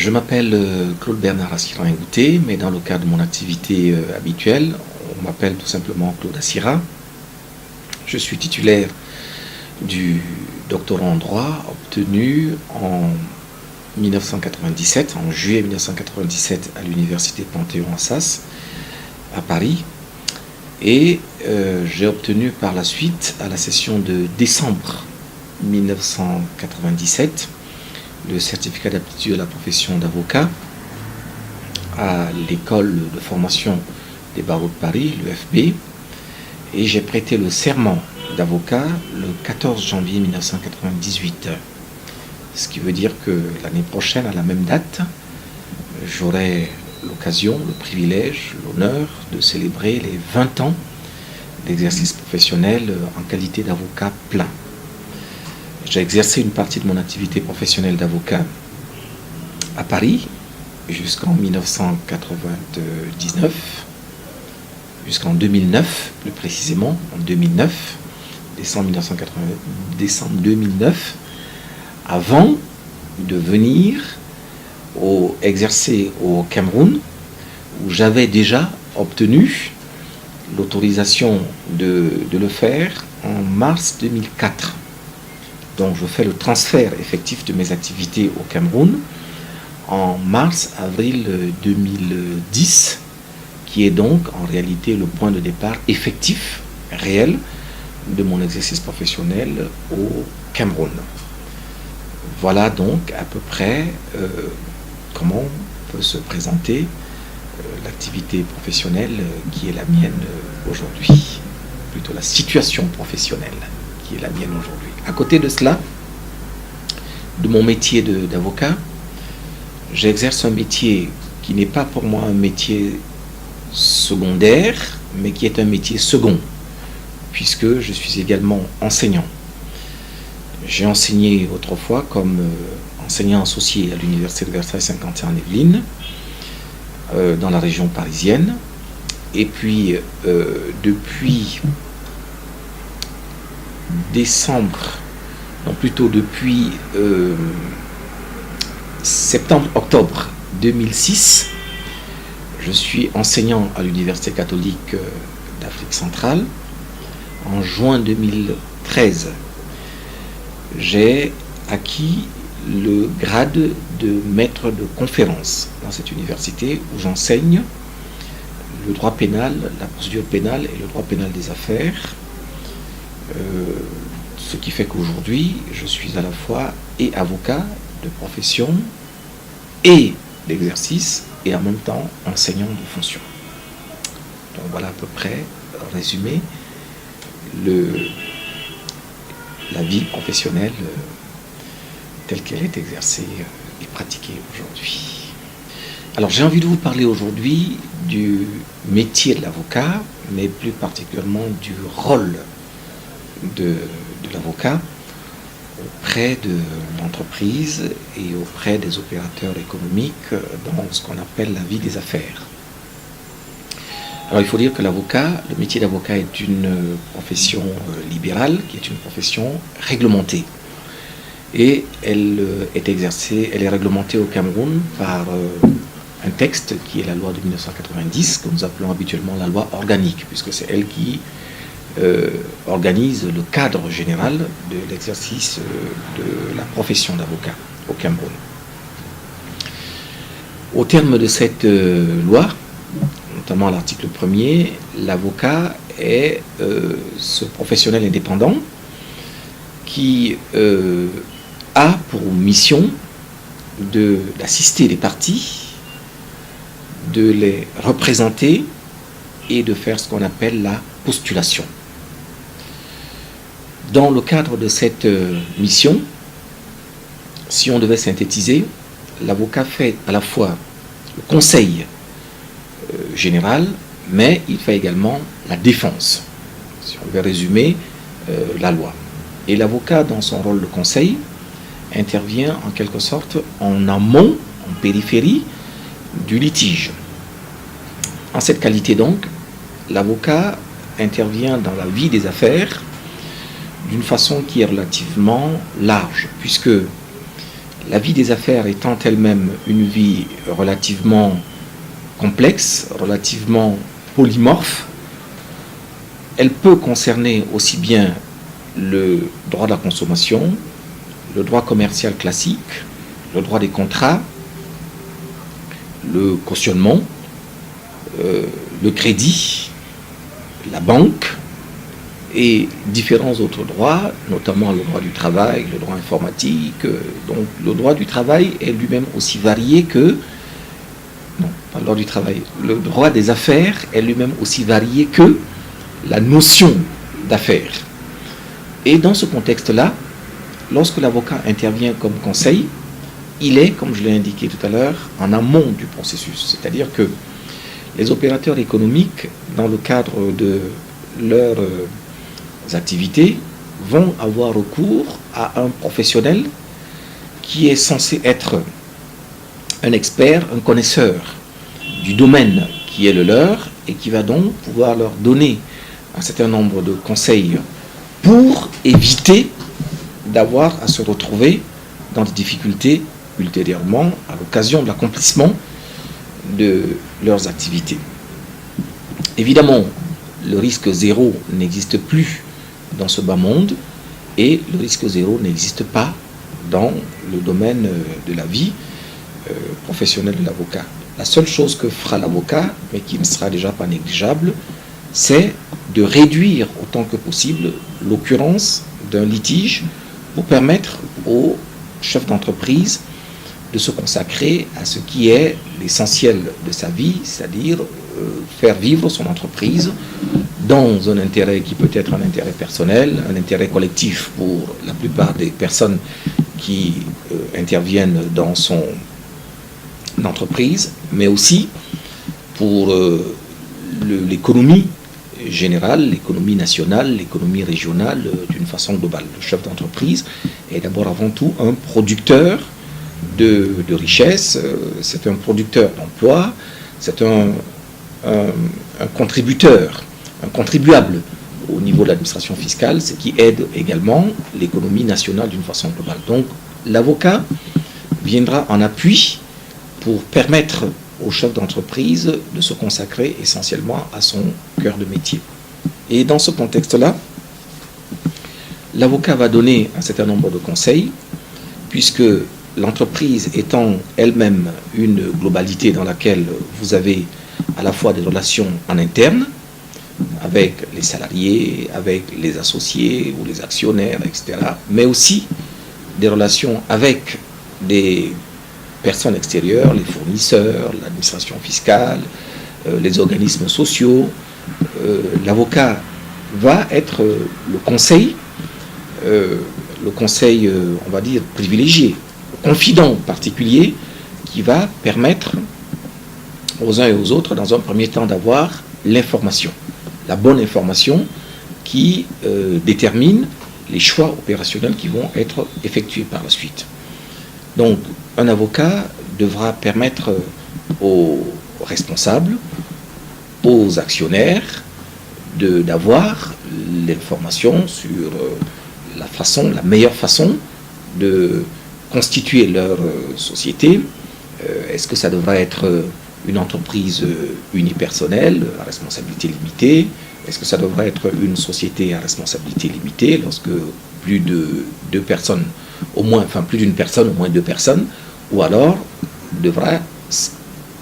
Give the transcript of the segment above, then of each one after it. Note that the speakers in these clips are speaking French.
Je m'appelle Claude Bernard Assira Ngouté, mais dans le cadre de mon activité habituelle, on m'appelle tout simplement Claude Assira. Je suis titulaire du doctorat en droit obtenu en 1997, en juillet 1997 à l'université Panthéon-Assas à Paris. Et j'ai obtenu par la suite, à la session de décembre 1997, le certificat d'aptitude à la profession d'avocat à l'école de formation des barreaux de Paris, l'EFB, et j'ai prêté le serment d'avocat le 14 janvier 1998. Ce qui veut dire que l'année prochaine, à la même date, j'aurai l'occasion, le privilège, l'honneur de célébrer les 20 ans d'exercice professionnel en qualité d'avocat plein. J'ai exercé une partie de mon activité professionnelle d'avocat à Paris jusqu'en 1999, jusqu'en 2009, plus précisément, en 2009, décembre 2009, avant de venir exercer au Cameroun, où j'avais déjà obtenu l'autorisation de le faire en mars 2004. Donc je fais le transfert effectif de mes activités au Cameroun en mars-avril 2010, qui est donc en réalité le point de départ effectif, réel, de mon exercice professionnel au Cameroun. Voilà donc à peu près comment peut se présenter l'activité professionnelle qui est la mienne aujourd'hui, plutôt la situation professionnelle qui est la mienne aujourd'hui. À côté de cela, de mon métier d'avocat, j'exerce un métier qui n'est pas pour moi un métier secondaire, mais qui est un métier second, puisque je suis également enseignant. J'ai enseigné autrefois comme enseignant associé à l'université de Versailles-Saint-Quentin en Yvelines, dans la région parisienne. Et puis, depuis septembre-octobre 2006, je suis enseignant à l'Université catholique d'Afrique centrale. En juin 2013, j'ai acquis le grade de maître de conférence dans cette université où j'enseigne le droit pénal, la procédure pénale et le droit pénal des affaires. Ce qui fait qu'aujourd'hui, je suis à la fois et avocat de profession et d'exercice et en même temps enseignant de fonction. Donc voilà à peu près, en résumé, la vie professionnelle telle qu'elle est exercée et pratiquée aujourd'hui. Alors j'ai envie de vous parler aujourd'hui du métier de l'avocat, mais plus particulièrement du rôle de l'avocat auprès de l'entreprise et auprès des opérateurs économiques dans ce qu'on appelle la vie des affaires. Alors il faut dire que le métier d'avocat est une profession libérale, qui est une profession réglementée. Et elle est réglementée au Cameroun par un texte qui est la loi de 1990, que nous appelons habituellement la loi organique, puisque c'est elle qui organise le cadre général de l'exercice de la profession d'avocat au Cameroun. Au terme de cette loi, notamment à l'article 1er, l'avocat est ce professionnel indépendant qui a pour mission d'assister les parties, de les représenter et de faire ce qu'on appelle la postulation. Dans le cadre de cette mission, si on devait synthétiser, l'avocat fait à la fois le conseil général, mais il fait également la défense, si on devait résumer la loi. Et l'avocat, dans son rôle de conseil, intervient en quelque sorte en amont, en périphérie du litige. En cette qualité donc, l'avocat intervient dans la vie des affaires d'une façon qui est relativement large, puisque La vie des affaires étant elle-même une vie relativement complexe, relativement polymorphe, elle peut concerner aussi bien le droit de la consommation, le droit commercial classique, le droit des contrats, le cautionnement, le crédit, la banque et différents autres droits, notamment le droit du travail, le droit informatique. Donc le droit du travail est lui-même aussi varié que... Non, pas le droit du travail. Le droit des affaires est lui-même aussi varié que la notion d'affaires. Et dans ce contexte-là, lorsque l'avocat intervient comme conseil, il est, comme je l'ai indiqué tout à l'heure, en amont du processus. C'est-à-dire que les opérateurs économiques, dans le cadre de leurs activités, vont avoir recours à un professionnel qui est censé être un expert, un connaisseur du domaine qui est le leur et qui va donc pouvoir leur donner un certain nombre de conseils pour éviter d'avoir à se retrouver dans des difficultés ultérieurement à l'occasion de l'accomplissement de leurs activités. Évidemment, le risque zéro n'existe plus dans ce bas monde et le risque zéro n'existe pas dans le domaine de la vie professionnelle de l'avocat. La seule chose que fera l'avocat, mais qui ne sera déjà pas négligeable, c'est de réduire autant que possible l'occurrence d'un litige pour permettre au chef d'entreprise de se consacrer à ce qui est l'essentiel de sa vie, c'est-à-dire faire vivre son entreprise dans un intérêt qui peut être un intérêt personnel, un intérêt collectif pour la plupart des personnes qui interviennent dans son entreprise, mais aussi pour l'économie générale, l'économie nationale, l'économie régionale d'une façon globale. Le chef d'entreprise est d'abord avant tout un producteur de richesse, c'est un producteur d'emploi, c'est un contributeur, un contribuable au niveau de l'administration fiscale, ce qui aide également l'économie nationale d'une façon globale. Donc l'avocat viendra en appui pour permettre au chef d'entreprise de se consacrer essentiellement à son cœur de métier. Et dans ce contexte-là, l'avocat va donner un certain nombre de conseils, puisque l'entreprise étant elle-même une globalité dans laquelle vous avez à la fois des relations en interne, avec les salariés, avec les associés ou les actionnaires, etc., mais aussi des relations avec des personnes extérieures, les fournisseurs, l'administration fiscale, les organismes sociaux. L'avocat va être le conseil, on va dire, privilégié, le confident particulier qui va permettre aux uns et aux autres, dans un premier temps, d'avoir l'information, la bonne information qui détermine les choix opérationnels qui vont être effectués par la suite. Donc, un avocat devra permettre aux responsables, aux actionnaires, d'avoir l'information sur la meilleure façon de constituer leur société. Est-ce que ça devra être une entreprise unipersonnelle à responsabilité limitée? Est-ce que ça devrait être une société à responsabilité limitée lorsque plus de deux personnes, plus d'une personne, au moins deux personnes, ou alors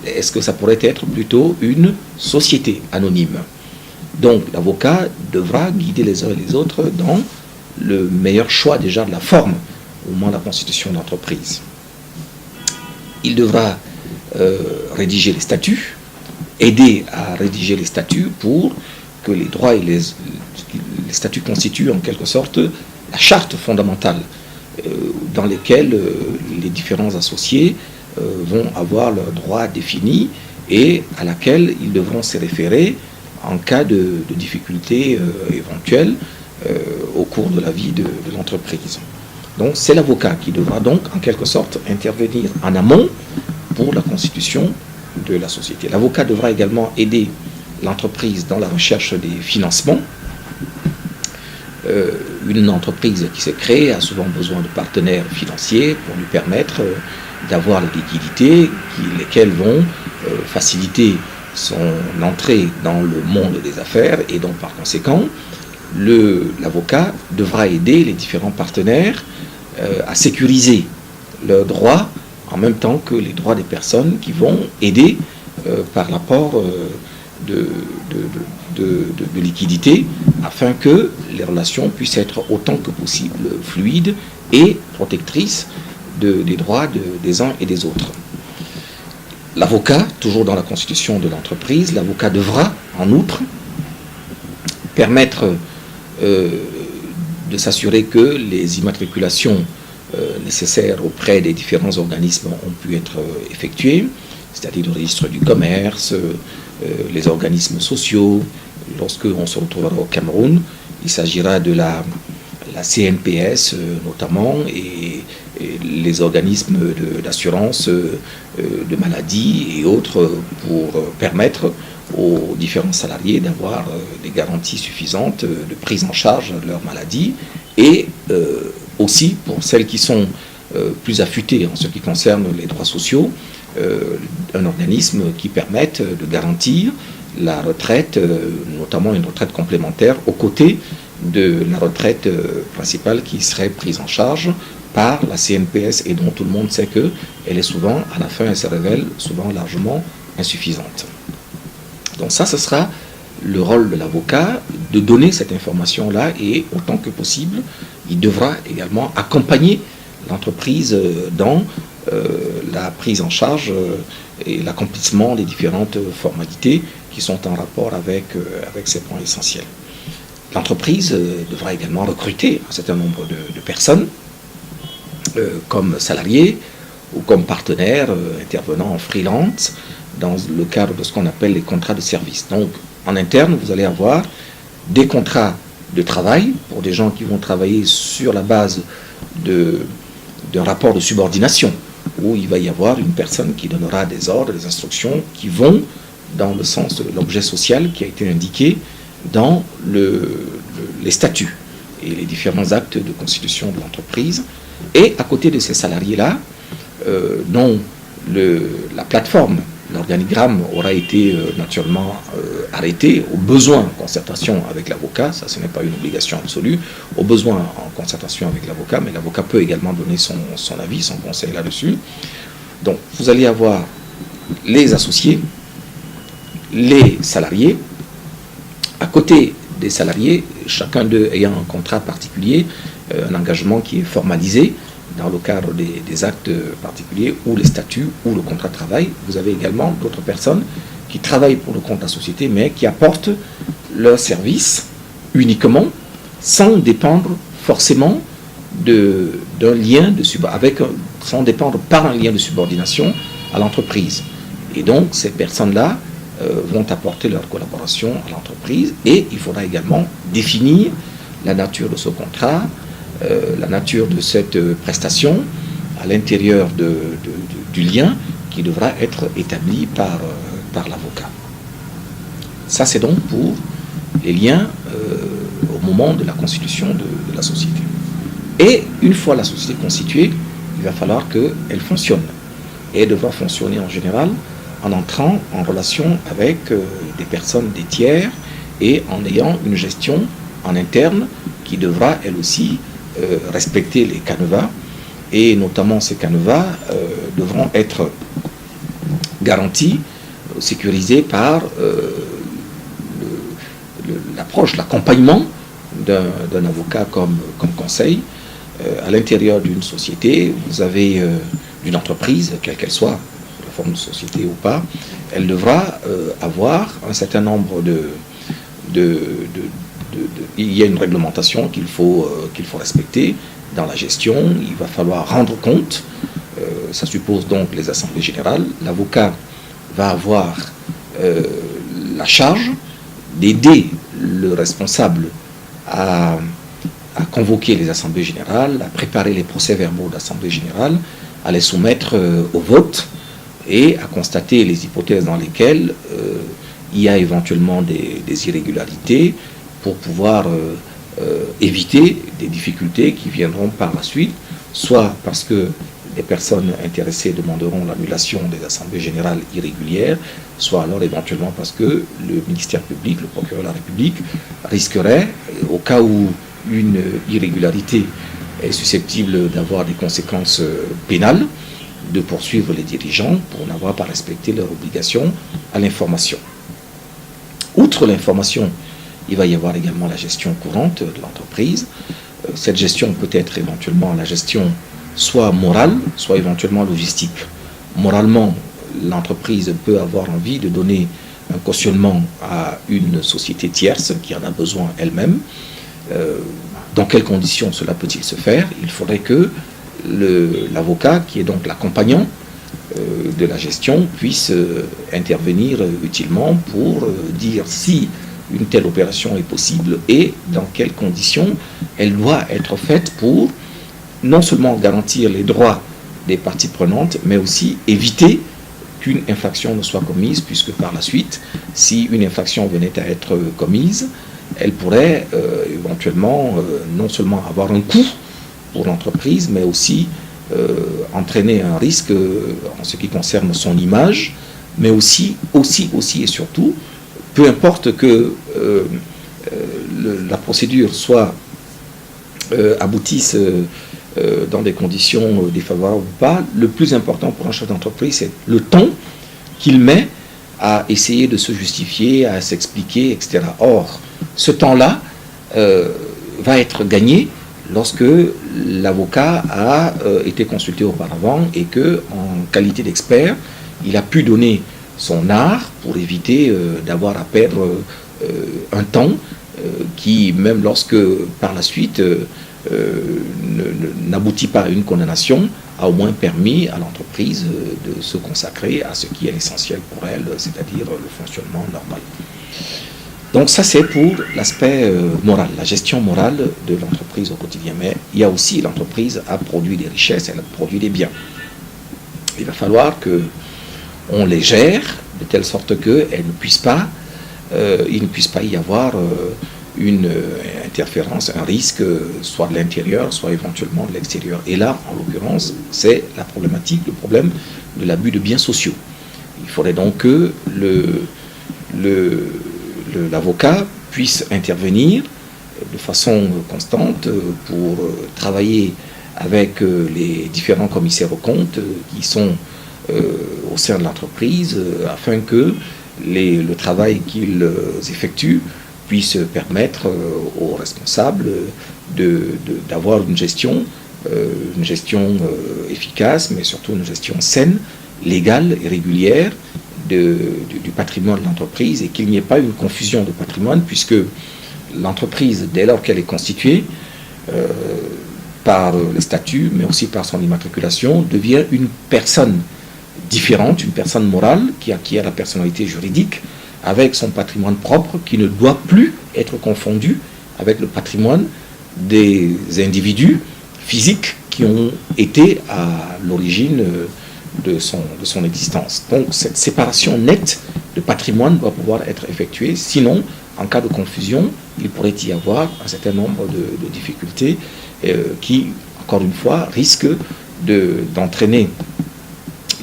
est-ce que ça pourrait être plutôt une société anonyme? Donc l'avocat devra guider les uns et les autres dans le meilleur choix déjà de la forme au moment de la constitution d'entreprise. Il devra rédiger les statuts, aider à rédiger les statuts pour que les droits et les statuts constituent en quelque sorte la charte fondamentale dans lesquelles les différents associés vont avoir leurs droits définis et à laquelle ils devront se référer en cas de difficultés éventuelles au cours de la vie de l'entreprise. Donc c'est l'avocat qui devra donc en quelque sorte intervenir en amont pour la constitution de la société. L'avocat devra également aider l'entreprise dans la recherche des financements. Une entreprise qui se crée a souvent besoin de partenaires financiers pour lui permettre d'avoir les liquidités lesquelles vont faciliter son entrée dans le monde des affaires, et donc par conséquent, l'avocat devra aider les différents partenaires à sécuriser leurs droits en même temps que les droits des personnes qui vont aider par l'apport de liquidités afin que les relations puissent être autant que possible fluides et protectrices des droits des uns et des autres. L'avocat, toujours dans la constitution de l'entreprise, l'avocat devra en outre permettre de s'assurer que les immatriculations nécessaires auprès des différents organismes ont pu être effectuées, c'est-à-dire le registre du commerce, les organismes sociaux. Lorsque on se retrouvera au Cameroun, il s'agira de la CNPS notamment, et les organismes d'assurance de maladie et autres, pour permettre aux différents salariés d'avoir des garanties suffisantes de prise en charge de leur maladie, et aussi pour celles qui sont plus affûtées en ce qui concerne les droits sociaux, un organisme qui permette de garantir la retraite, notamment une retraite complémentaire, aux côtés de la retraite principale qui serait prise en charge par la CNPS, et dont tout le monde sait qu'elle est souvent, à la fin, elle se révèle souvent largement insuffisante. Donc ça, ce sera le rôle de l'avocat, de donner cette information-là, et autant que possible, il devra également accompagner l'entreprise dans la prise en charge et l'accomplissement des différentes formalités qui sont en rapport avec ces points essentiels. L'entreprise devra également recruter un certain nombre de personnes comme salariés ou comme partenaires intervenant en freelance dans le cadre de ce qu'on appelle les contrats de service. Donc, en interne, vous allez avoir des contrats de travail pour des gens qui vont travailler sur la base d'un rapport de subordination, où il va y avoir une personne qui donnera des ordres, des instructions qui vont dans le sens de l'objet social qui a été indiqué dans les statuts et les différents actes de constitution de l'entreprise. Et à côté de ces salariés-là, dont la plateforme, l'organigramme aura été naturellement arrêté, au besoin en concertation avec l'avocat, ça ce n'est pas une obligation absolue, au besoin en concertation avec l'avocat, mais l'avocat peut également donner son avis, son conseil là-dessus. Donc vous allez avoir les associés, les salariés. À côté des salariés, chacun d'eux ayant un contrat particulier, un engagement qui est formalisé dans le cadre des actes particuliers, ou les statuts, ou le contrat de travail. Vous avez également d'autres personnes qui travaillent pour le compte de la société, mais qui apportent leur service uniquement, sans dépendre forcément d'un lien sans dépendre par un lien de subordination à l'entreprise. Et donc, ces personnes-là vont apporter leur collaboration à l'entreprise, et il faudra également définir la nature de ce contrat, la nature de cette prestation à l'intérieur du lien qui devra être établi par l'avocat. Ça, c'est donc pour les liens au moment de la constitution de la société. Et une fois la société constituée, il va falloir qu'elle fonctionne. Et elle devra fonctionner en général en entrant en relation avec des personnes, des tiers, et en ayant une gestion en interne qui devra, elle aussi, respecter les canevas, et notamment ces canevas devront être garantis, sécurisés par l'approche, l'accompagnement d'un avocat comme conseil. À l'intérieur d'une société, vous avez d'une entreprise, quelle qu'elle soit, la forme de société ou pas, elle devra avoir un certain nombre il y a une réglementation qu'il faut respecter dans la gestion. Il va falloir rendre compte, ça suppose donc les assemblées générales. L'avocat va avoir la charge d'aider le responsable à convoquer les assemblées générales, à préparer les procès-verbaux d'assemblée générale, à les soumettre au vote, et à constater les hypothèses dans lesquelles il y a éventuellement des irrégularités, pour pouvoir éviter des difficultés qui viendront par la suite, soit parce que les personnes intéressées demanderont l'annulation des assemblées générales irrégulières, soit alors éventuellement parce que le ministère public, le procureur de la République, risquerait, au cas où une irrégularité est susceptible d'avoir des conséquences pénales, de poursuivre les dirigeants pour n'avoir pas respecté leur obligation à l'information. Outre l'information, il va y avoir également la gestion courante de l'entreprise. Cette gestion peut être éventuellement la gestion soit morale, soit éventuellement logistique. Moralement, l'entreprise peut avoir envie de donner un cautionnement à une société tierce qui en a besoin elle-même. Dans quelles conditions cela peut-il se faire? Il faudrait que l'avocat, qui est donc l'accompagnant de la gestion, puisse intervenir utilement pour dire si une telle opération est possible et dans quelles conditions elle doit être faite pour non seulement garantir les droits des parties prenantes, mais aussi éviter qu'une infraction ne soit commise, puisque par la suite, si une infraction venait à être commise, elle pourrait éventuellement non seulement avoir un coût pour l'entreprise, mais aussi entraîner un risque en ce qui concerne son image, mais aussi et surtout, peu importe que la procédure soit aboutisse dans des conditions défavorables ou pas, le plus important pour un chef d'entreprise, c'est le temps qu'il met à essayer de se justifier, à s'expliquer, etc. Or, ce temps-là va être gagné lorsque l'avocat a été consulté auparavant et que, en qualité d'expert, il a pu donner son art pour éviter d'avoir à perdre un temps qui, même lorsque par la suite n'aboutit pas à une condamnation, a au moins permis à l'entreprise de se consacrer à ce qui est essentiel pour elle, c'est-à-dire le fonctionnement normal. Donc ça, c'est pour l'aspect moral, la gestion morale de l'entreprise au quotidien. Mais il y a aussi, l'entreprise a produit des richesses, elle a produit des biens. Il va falloir qu'on les gère de telle sorte qu'il ne puisse pas y avoir une interférence, un risque, soit de l'intérieur, soit éventuellement de l'extérieur. Et là, en l'occurrence, c'est la problématique, le problème de l'abus de biens sociaux. Il faudrait donc que l'avocat puisse intervenir de façon constante pour travailler avec les différents commissaires aux comptes qui sont au sein de l'entreprise afin que le travail qu'ils effectuent puisse permettre aux responsables d'avoir une gestion efficace, mais surtout une gestion saine, légale et régulière du patrimoine de l'entreprise et qu'il n'y ait pas une confusion de patrimoine, puisque l'entreprise, dès lors qu'elle est constituée par les statuts, mais aussi par son immatriculation, devient une personne différente, une personne morale qui acquiert la personnalité juridique avec son patrimoine propre qui ne doit plus être confondu avec le patrimoine des individus physiques qui ont été à l'origine de son existence. Donc cette séparation nette de patrimoine doit pouvoir être effectuée, sinon, en cas de confusion, il pourrait y avoir un certain nombre de difficultés qui, encore une fois, risquent d'entraîner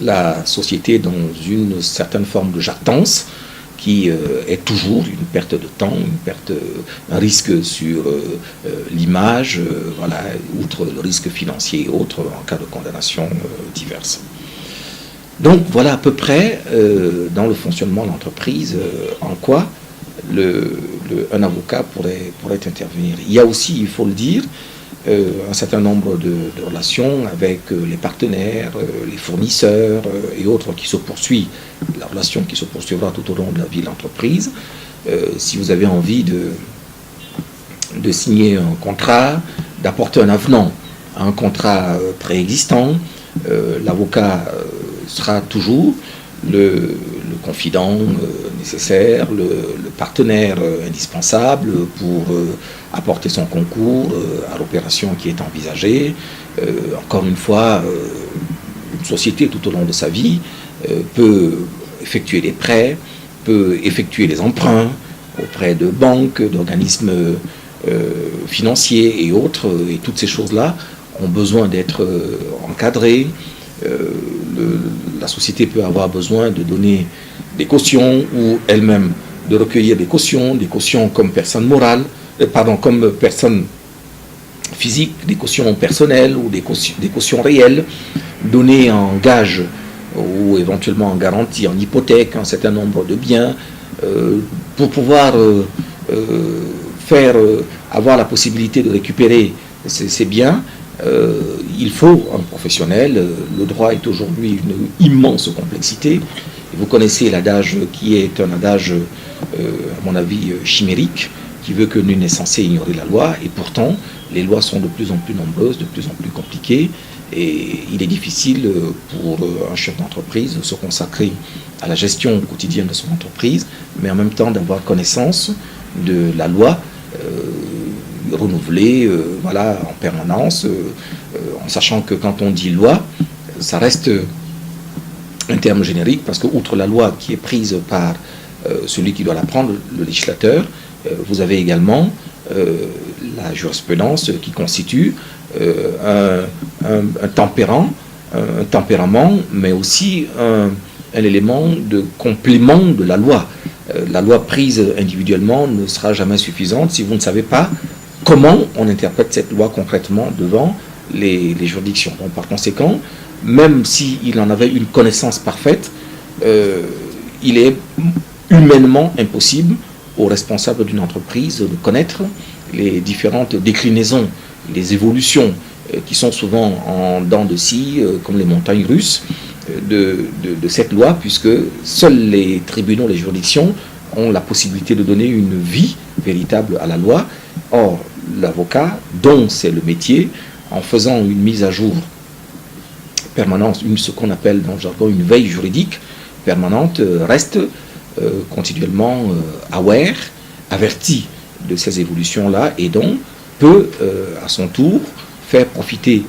la société dans une certaine forme de jactance qui est toujours une perte de temps, un risque sur l'image, voilà, outre le risque financier et autres en cas de condamnation diverses. Donc voilà à peu près dans le fonctionnement de l'entreprise en quoi un avocat pourrait intervenir. Il y a aussi, il faut le dire, un certain nombre de relations avec les partenaires, les fournisseurs et autres qui se poursuivent, la relation qui se poursuivra tout au long de la vie de l'entreprise. Si vous avez envie de signer un contrat, d'apporter un avenant à un contrat préexistant, l'avocat sera toujours le confident nécessaire, le partenaire indispensable pour apporter son concours à l'opération qui est envisagée. Encore une fois, une société tout au long de sa vie peut effectuer des prêts, peut effectuer des emprunts auprès de banques, d'organismes financiers et autres, et toutes ces choses-là ont besoin d'être encadrées. La société peut avoir besoin de donner des cautions ou elle-même de recueillir des cautions comme personne morale, comme personne physique, des cautions personnelles ou des cautions réelles, données en gage ou éventuellement en garantie, en hypothèque, un certain nombre de biens, pour pouvoir avoir la possibilité de récupérer ces biens. Il faut un professionnel. Le droit est aujourd'hui une immense complexité. Et vous connaissez l'adage qui est un adage, à mon avis, chimérique, qui veut que nul n'est censé ignorer la loi. Et pourtant, les lois sont de plus en plus nombreuses, de plus en plus compliquées. Et il est difficile pour un chef d'entreprise de se consacrer à la gestion quotidienne de son entreprise, mais en même temps d'avoir connaissance de la loi renouvelée en permanence, en sachant que quand on dit loi, ça reste un terme générique, parce que outre la loi qui est prise par celui qui doit la prendre, le législateur, vous avez également la jurisprudence qui constitue un tempérament, mais aussi un élément de complément de la loi. La loi prise individuellement ne sera jamais suffisante si vous ne savez pas comment on interprète cette loi concrètement devant les juridictions. Donc, par conséquent, même s'il en avait une connaissance parfaite, il est humainement impossible aux responsables d'une entreprise de connaître les différentes déclinaisons, les évolutions qui sont souvent en dents de scie, comme les montagnes russes, de cette loi, puisque seuls les tribunaux, les juridictions ont la possibilité de donner une vie véritable à la loi. Or, l'avocat, dont c'est le métier, en faisant une mise à jour permanente, ce qu'on appelle dans le jargon une veille juridique permanente, reste continuellement aware, averti de ces évolutions-là, et donc peut à son tour faire profiter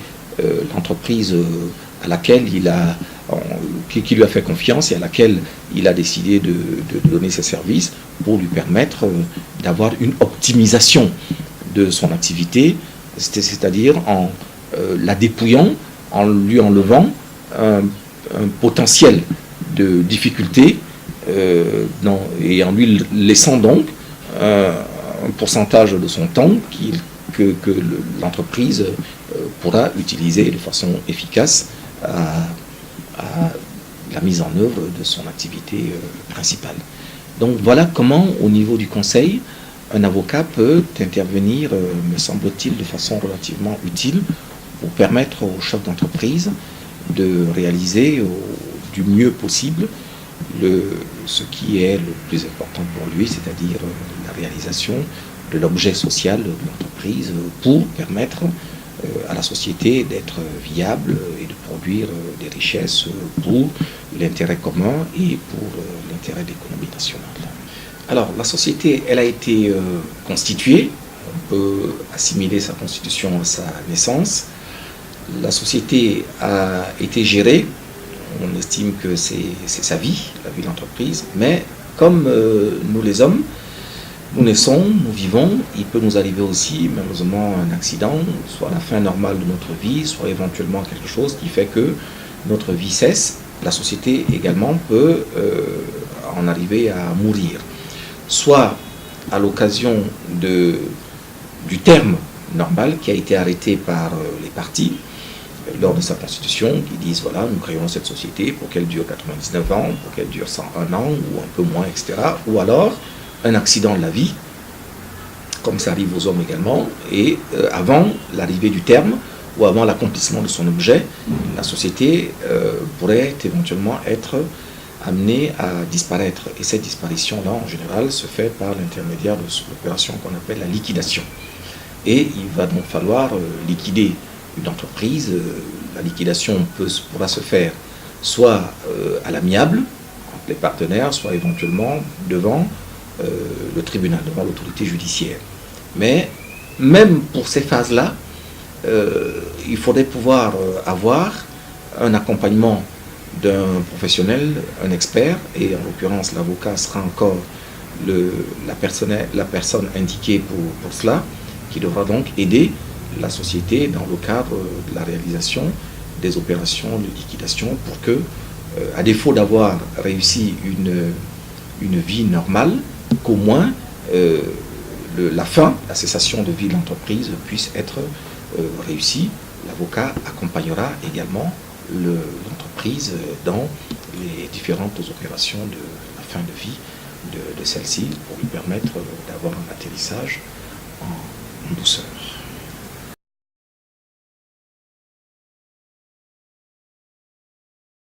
l'entreprise à laquelle qui lui a fait confiance et à laquelle il a décidé de donner ses services, pour lui permettre d'avoir une optimisation de son activité, c'est-à-dire en la dépouillant, en lui enlevant un potentiel de difficulté et en lui laissant donc un pourcentage de son temps que l'entreprise pourra utiliser de façon efficace à la mise en œuvre de son activité principale. Donc voilà comment, au niveau du conseil, un avocat peut intervenir, me semble-t-il, de façon relativement utile pour permettre au chef d'entreprise de réaliser du mieux possible ce qui est le plus important pour lui, c'est-à-dire la réalisation de l'objet social de l'entreprise, pour permettre à la société d'être viable et de produire des richesses pour l'intérêt commun et pour l'intérêt de l'économie nationale. Alors, la société, elle a été constituée, on peut assimiler sa constitution à sa naissance. La société a été gérée, on estime que c'est sa vie, la vie de l'entreprise, mais comme nous les hommes, nous naissons, nous vivons, il peut nous arriver aussi, malheureusement, un accident, soit la fin normale de notre vie, soit éventuellement quelque chose qui fait que notre vie cesse. La société également peut en arriver à mourir, soit à l'occasion du terme normal qui a été arrêté par les partis lors de sa constitution, qui disent voilà, nous créons cette société pour qu'elle dure 99 ans, pour qu'elle dure 101 ans ou un peu moins, etc. Ou alors un accident de la vie, comme ça arrive aux hommes également, et avant l'arrivée du terme ou avant l'accomplissement de son objet, la société pourrait éventuellement être amenée à disparaître. Et cette disparition-là, en général, se fait par l'intermédiaire de l'opération qu'on appelle la liquidation. Et il va donc falloir liquider une entreprise. La liquidation pourra se faire soit à l'amiable, entre les partenaires, soit éventuellement devant le tribunal, devant l'autorité judiciaire. Mais même pour ces phases-là, il faudrait pouvoir avoir un accompagnement d'un professionnel, un expert, et en l'occurrence l'avocat sera encore la personne indiquée pour cela, qui devra donc aider la société dans le cadre de la réalisation des opérations de liquidation pour que, à défaut d'avoir réussi une vie normale, qu'au moins la fin, la cessation de vie de l'entreprise puisse être réussie. L'avocat accompagnera également l'entreprise dans les différentes opérations de la fin de vie de celle-ci pour lui permettre d'avoir un atterrissage en douceur.